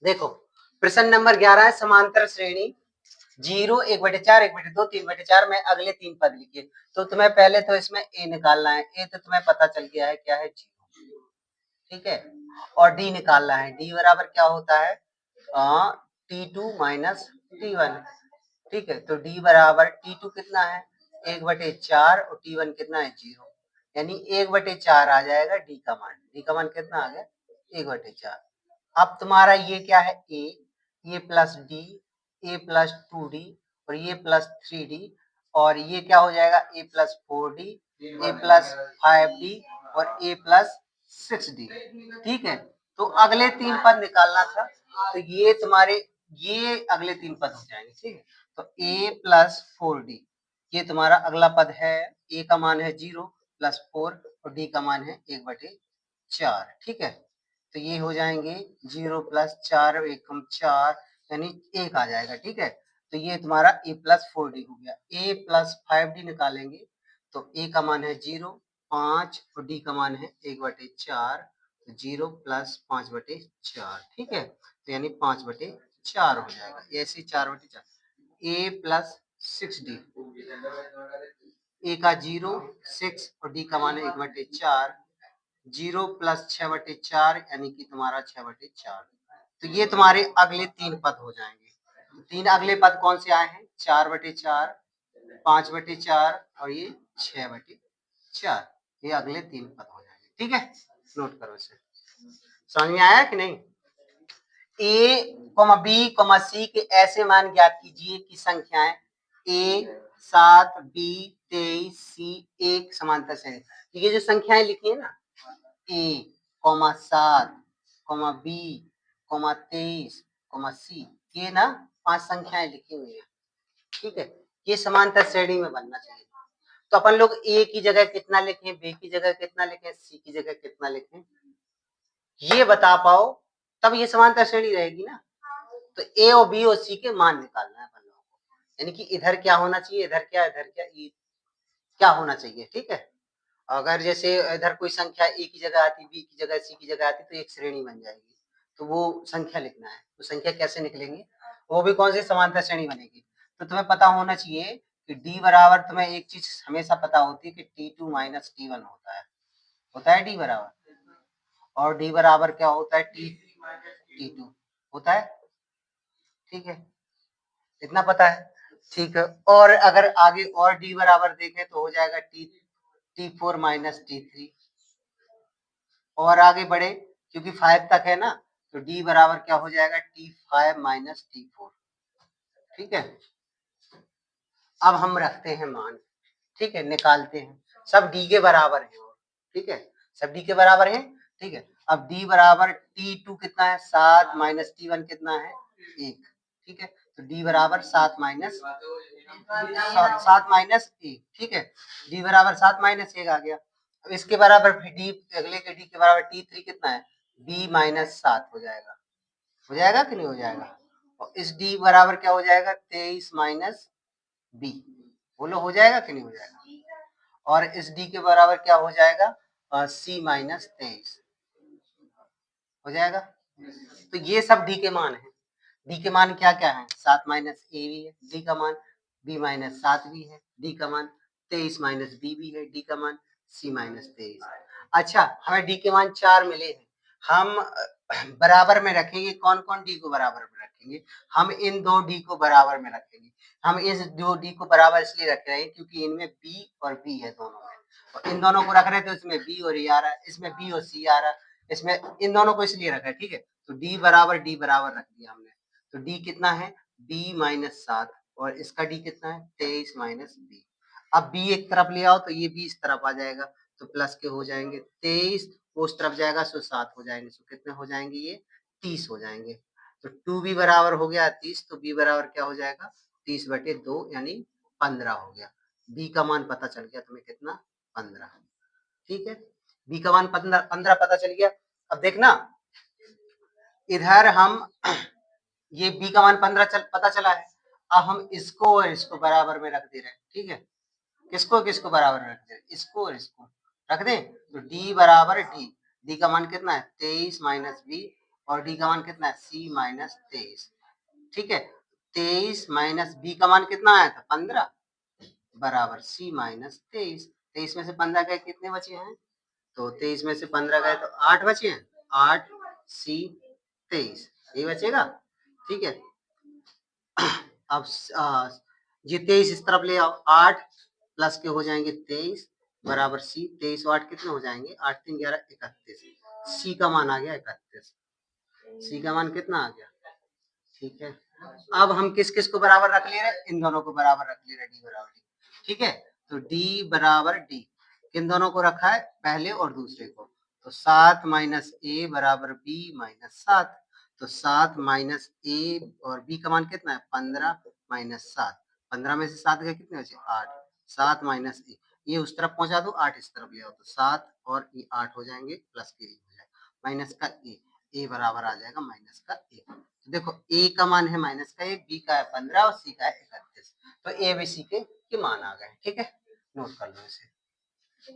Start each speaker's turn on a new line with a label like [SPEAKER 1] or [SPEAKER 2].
[SPEAKER 1] देखो प्रश्न नंबर 11 है समांतर श्रेणी 0, 1/4, 1/2, 3/4 में अगले 3 पद लिखिए। तो तुम्हें पहले तो इसमें ए निकालना है। ए तो तुम्हें पता चल गया है क्या है, 0। ठीक है, और डी निकालना है। डी बराबर क्या होता है, T2 माइनस T1। ठीक है, तो डी बराबर T2 कितना है 1/4 और T1 कितना है 0, यानी 1/4 आ जाएगा डी का मान। डी का मान कितना आ गया 1/4। अब तुम्हारा ये क्या है ए प्लस डी, ए प्लस 2D और ये प्लस 3D, और ये क्या हो जाएगा ए प्लस 4D, ए प्लस 5D और ए प्लस 6D। ठीक है, तो अगले 3 पद निकालना था, तो ये तुम्हारे ये अगले 3 पद हो जाएंगे। ठीक है, तो ए प्लस 4D ये तुम्हारा अगला पद है। ए का मान है 0 प्लस 4 और डी का मान है 1/4। ठीक है, तो ये हो जाएंगे 0 प्लस 4 एकम 4 यानी 1 आ जाएगा। ठीक है, तो ये तुम्हारा ए प्लस 4D हो गया। ए प्लस 5D निकालेंगे तो ए का मान है 0, 5 और डी का मान है 1/4, 0 प्लस 5/4। ठीक है, तो यानी 5/4 हो जाएगा। ऐसे 4/4 ए प्लस 6D, ए का 0, 6 और डी का मान है 1/4, 0 प्लस 6/4 यानी कि तुम्हारा 6/4। तो ये तुम्हारे अगले 3 पद हो जाएंगे। 3 अगले पद कौन से आए हैं, 4/4, 5/4 और ये 6/4। ये अगले 3 पद हो जाएंगे। ठीक है, नोट करो इसे। समझ में आया कि नहीं। ए, बी, सी के ऐसे मान ज्ञात कीजिए कि संख्याएं ए 7, बी 23, सी 1 समांतर श्रेणी। ये जो संख्याएं लिखी है ना ए, 7, बी, 23, सी, ये ना 5 संख्याएं लिखी हुई है। ठीक है, ये समांतर श्रेणी में बनना चाहिए। तो अपन लोग ए की जगह कितना लिखें, बी की जगह कितना लिखें, सी की जगह कितना लिखें, ये बता पाओ तब ये समांतर श्रेणी रहेगी ना। तो ए और बी और सी के मान निकालना है अपन लोगों को, यानी कि इधर क्या होना चाहिए, इधर क्या, क्या होना चाहिए। ठीक है, अगर जैसे इधर कोई संख्या ए की जगह आती, बी की जगह, सी की जगह आती तो एक श्रेणी बन जाएगी। तो वो संख्या लिखना है, तो संख्या कैसे निकलेंगे, वो भी कौन सी समांतर श्रेणी बनेगी। तो तुम्हें पता होना चाहिए कि डी बराबर, तुम्हें एक चीज हमेशा पता होती है कि T2 माइनस T1 होता है डी बराबर, और डी बराबर क्या होता है T2 होता है। ठीक है, इतना पता है। ठीक है, और अगर आगे और डी बराबर देखें तो हो जाएगा T4 माइनस T3, और आगे बढ़े क्योंकि 5 तक है ना, तो डी बराबर क्या हो जाएगा T5 माइनस T4। ठीक है, अब हम रखते हैं मान। ठीक है, निकालते हैं, सब डी के बराबर है। ठीक है, सब डी के बराबर है। ठीक है, अब डी बराबर T2 कितना है 7 माइनस T1 कितना है 1। ठीक है, तो डी बराबर 7 माइनस 1। ठीक है, डी बराबर 7 माइनस 1 आ गया। अब इसके बराबर डी, अगले के डी के बराबर T3 कितना है बी माइनस 7 हो जाएगा कि नहीं हो जाएगा। और इस डी बराबर क्या हो जाएगा 23 माइनस बी, बोलो हो जाएगा कि नहीं हो जाएगा। और इस डी के बराबर क्या हो जाएगा सी माइनस 23 हो जाएगा। तो ये सब डी के मान है। डी के मान क्या क्या है, 7 माइनस ए भी है डी का मान, बी माइनस 7 भी है डी का मान, 23 माइनस बी भी है डी का मान, सी माइनस 23। अच्छा, हमें डी के मान 4 मिले हैं। हम बराबर में रखेंगे, कौन कौन डी को बराबर में रखेंगे, हम इन 2 डी को बराबर में रखेंगे। हम इस 2 डी को बराबर इसलिए रख रहे हैं क्योंकि इनमें बी और बी है दोनों में, और इन दोनों को रख रहे थे तो इसमें बी और ए आ रहा है, इसमें बी और सी आ रहा है, इसमें इन दोनों को इसलिए रखा है। ठीक है, तो डी बराबर रख दिया हमने। तो डी कितना है बी माइनस 7 और इसका डी कितना है 23 माइनस बी। अब बी एक तरफ ले आओ तो ये बी इस तरफ आ जाएगा, तो प्लस के हो जाएंगे 23, वो उस तरफ जाएगा सो 7 हो जाएंगे, सो कितने हो जाएंगे ये 30 हो जाएंगे। तो 2b बराबर हो गया 30, तो b बराबर क्या हो जाएगा 30/2 यानी 15 हो गया। b का मान पता चल गया तुम्हें कितना 15। ठीक है, b का मान 15 पता चल गया। अब देखना इधर हम ये b का मान 15 पता चला है। अब हम इसको और इसको बराबर में रख दे रहे हैं। ठीक है, किसको किसको बराबर में रख दे रहे हैं, इसको और इसको रख दें, तो d बराबर d, d का मान कितना है 23 माइनस बी और डी का मान कितना है सी माइनस 23। ठीक है, 23 माइनस बी का मान कितना आया था 15 बराबर सी माइनस 23। 23 में से 15 गए कितने बचे हैं, तो 23 में से 15 गए तो 8 बचे हैं, 8 सी 23 ये बचेगा। ठीक है, अब ये 23 इस तरफ ले आओ, 8 प्लस के हो जाएंगे 23 बराबर सी 23 और 8 कितने हो जाएंगे 8 3 11 31। सी का मान आ गया 31। सी का मान कितना आ गया। ठीक है, अब हम किस किस को बराबर रख ले रहे, इन दोनों को बराबर रख ले रहे, डी बराबर डी। ठीक है, तो डी बराबर डी किन दोनों को रखा है, पहले और दूसरे को। तो 7 माइनस ए बराबर बी माइनस 7। तो 7 माइनस ए और बी का मान कितना है 15 माइनस 7। 15 में से 7 गए कितने बचे 8। 7 माइनस ए, ये उस तरफ पहुंचा दो, 8 इस तरफ ले आओ, तो 7 और ये 8 हो जाएंगे, प्लस के हो जाएगा माइनस का ए बराबर आ जाएगा माइनस का ए। तो देखो ए का मान है माइनस का 1, बी का है 15 और सी का है 31। तो ए बी सी के मान आ गए। ठीक है, नोट कर लो इसे।